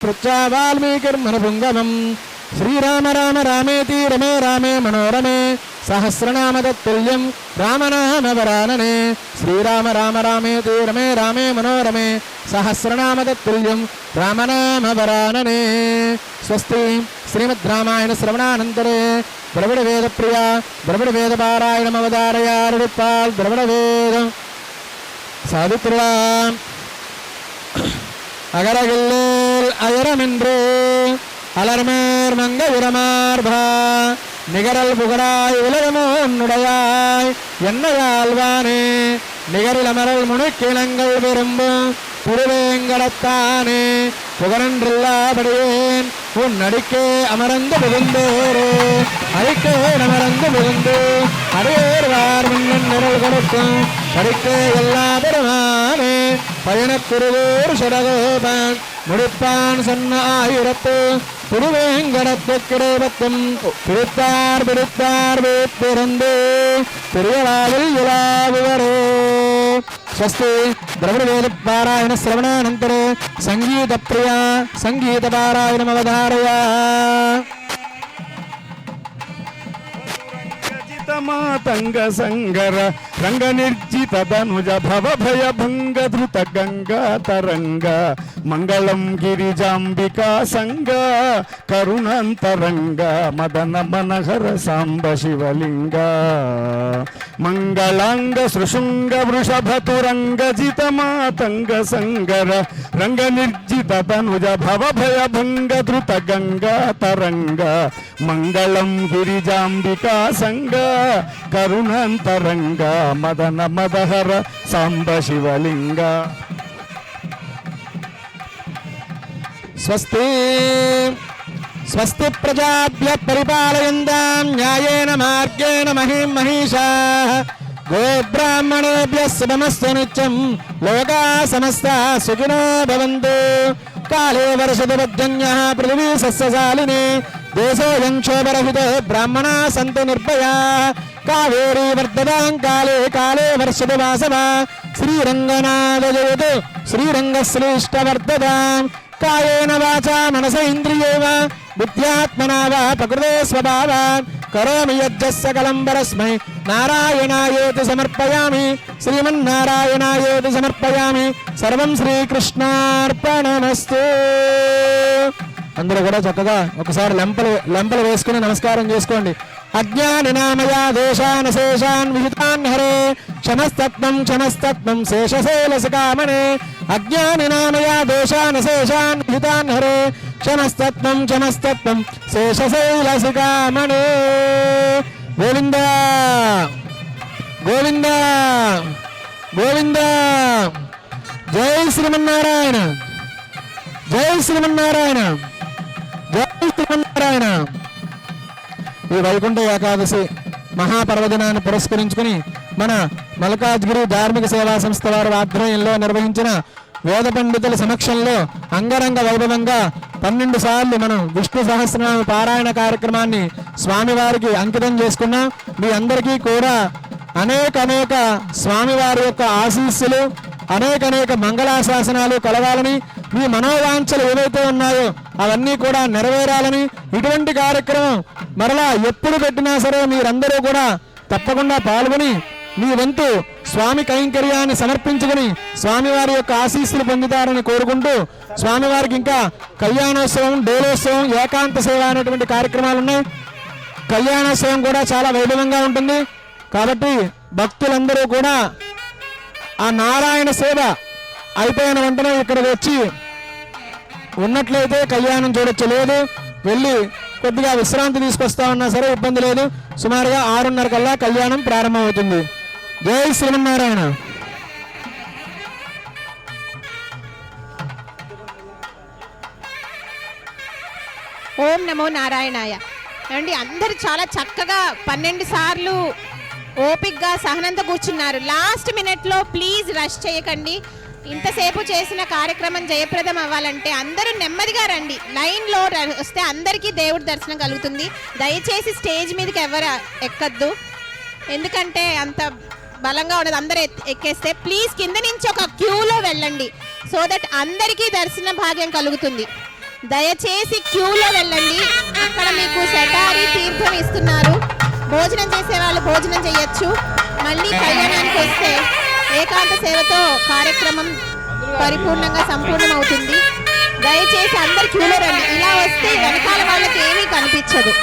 वाल्मीकिर्मनुपुङ्गवम् श्रीराम राम रामेति रमे रामे मनोरमे सहस्रनाम तत्तुल्यं रामनाम वरानने श्रीराम राम रामेति रमे रामे मनोरमे सहस्रनाम तत्तुल्यं रामनाम वरानने स्वस्ति श्रीमद्रामायण श्रवणानन्तरे द्रविड़ वेद प्रिया द्रविड़ वेद पारायणमवतारयारुपाल द्रविड़ वेद साधुत्वा அகரகில்லேல் அயரமென்று அலர்மேர் மங்க விரமார்பா நிகரல் புகழாய் உலகமோன்னுடையாய் என்னையாழ்வானே நிகரில் அமரல் முனுக்கிழங்கள் விரும்பும் திருவேங்கடத்தானே புகழன்றில்லாபடியேன் உன் அடிக்கே அமர்ந்து புகுந்தேரே அடிக்கே அமர்ந்து புகுந்து அடியேர்வார் முன்னன் நிரல் கொடுக்கும் படிக்கே எல்லா பெருமானே பயணக்குருவோர் சடகோபன் முடிப்பான் சொன்ன ஆயிரத்து திருவேங்கடத்து கிரேபத்தும் பிடித்தார் பிடித்தார் வீட்டிருந்து பெரியவாவில் இலாவுவரே स्वस्ति द्रविड़ वेद पारायण श्रवणानन्तरे संगीत प्रिया संगीत पारायणमवधारया मातंग संगर रंग निर्जित धनुज भव भय भंग धृत गंगा तरंग मंगलम गिरिजांबिका संग करुणांतरंग मदन मनहर सांब शिवलिंग मंगलांग सृशुंग वृषभ तुरंग जित मातंग संगर रंग निर्जित धनुज भव भय भंग धृत गंगा तरंग मंगलम गिरिजांबिका संग करुणांतरंग मदन मदहर सांब शिवलिंग स्वस्ति स्वस्ति प्रजाभ्यः परिपालयन्तां न्यायेन मार्गेण महीं महिषाः गोब्राह्मणेभ्यः शुभमस्तु नित्यं लोकाः समस्ताः सुखिनो भवन्तु काले वर्षतु पर्जन्यः पृथिवी सस्यशालिनी देशोऽयं क्षोभरहितो ब्राह्मणाः सन्तु निर्भयाः कावेरी वर्धतां काले काले वर्षतु वासवा श्रीरङ्गनाथ जयतु श्रीरङ्गश्रेष्ठवर्धताम् कायेन वाचा मनसा इन्द्रियेण बुद्ध्यात्मना वा प्रकृते स्वभावात् करोमि यज्ञः सकलं परस्मै नारायणायेति समर्पयामि श्रीमन्नारायणायेति समर्पयामि सर्वं శ్రీకృష్ణార్పణమస్తు అందరూ కూడా చక్కగా ఒకసారి లెంపలు వేసుకుని నమస్కారం చేసుకోండి అజ్ఞానినామయా దోషాన్ శేషాన్ విహితాన్ హరే క్షమస్తత్వం శేషశైలసకామనే అజ్ఞానినామయా దోషాన్ శేషాన్ విహితాన్ హరే క్షమస్తత్వం శేషశైలసకామనే గోవింద గోవింద గోవింద జై శ్రీమన్నారాయణ జై శ్రీమన్నారాయణ జై శ్రీమన్నారాయణ. ఈ వైకుంఠ ఏకాదశి మహాపర్వదినాన్ని పురస్కరించుకుని మన మల్కాజ్గిరి ధార్మిక సేవా సంస్థ వారి ఆధ్వర్యంలో నిర్వహించిన వేద పండితుల సమక్షంలో అంగరంగ వైభవంగా 12 సార్లు మనం విష్ణు సహస్రనామ పారాయణ కార్యక్రమాన్ని స్వామివారికి అంకితం చేసుకున్నాం. మీ అందరికీ కూడా అనేక స్వామివారి యొక్క ఆశీస్సులు అనేక మంగళాశాసనాలు కలగాలని మీ మనోవాంఛలు ఏవైతే ఉన్నాయో అవన్నీ కూడా నెరవేరాలని ఇటువంటి కార్యక్రమం మరలా ఎప్పుడు పెట్టినా సరే మీరందరూ కూడా తప్పకుండా పాల్గొని మీ వంతు స్వామి కైంకర్యాన్ని సమర్పించుకుని స్వామివారి యొక్క ఆశీస్సులు పొందుతారని కోరుకుంటూ స్వామివారికి ఇంకా కళ్యాణోత్సవం డోలోత్సవం ఏకాంత సేవ అనేటువంటి కార్యక్రమాలు ఉన్నాయి. కళ్యాణోత్సవం కూడా చాలా వైభవంగా ఉంటుంది కాబట్టి భక్తులందరూ కూడా ఆ నారాయణ సేవ అయిపోయిన వెంటనే ఇక్కడికి వచ్చి ఉన్నట్లయితే కళ్యాణం చూడొచ్చు, లేదు వెళ్ళి కొద్దిగా విశ్రాంతి తీసుకొస్తా ఉన్నా సరే ఇబ్బంది లేదు. సుమారుగా 6:30 కల్లా కళ్యాణం ప్రారంభమవుతుంది. జై శ్రీమన్నారాయణ. ఓం నమో నారాయణాయ. అండి అందరు చాలా చక్కగా 12 సార్లు ఓపిక్గా సహనంతో కూర్చున్నారు. లాస్ట్ మినిట్లో ప్లీజ్ రష్ చేయకండి. ఇంతసేపు చేసిన కార్యక్రమం జయప్రదం అవ్వాలంటే అందరూ నెమ్మదిగా రండి. లైన్లో వస్తే అందరికీ దేవుడి దర్శనం కలుగుతుంది. దయచేసి స్టేజ్ మీదకి ఎవరు ఎక్కద్దు, ఎందుకంటే అంత బలంగా ఉన్నది. అందరూ ఎక్కేస్తే ప్లీజ్ కింద నుంచి ఒక క్యూలో వెళ్ళండి, సో దట్ అందరికీ దర్శన భాగ్యం కలుగుతుంది. దయచేసి క్యూలో వెళ్ళండి. అక్కడ మీకు శటారి తీర్థం ఇస్తున్నారు. భోజనం చేసే వాళ్ళు భోజనం చేయొచ్చు. మళ్ళీ కళ్యాణానికి వస్తే ఏకాంత సేవతో కార్యక్రమం పరిపూర్ణంగా సంపూర్ణం అవుతుంది. దయచేసి అందరు క్యూలో రండి. ఇలా వస్తే వెనకాల వాళ్ళకి ఏమీ కనిపించదు.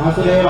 వాసుదేవ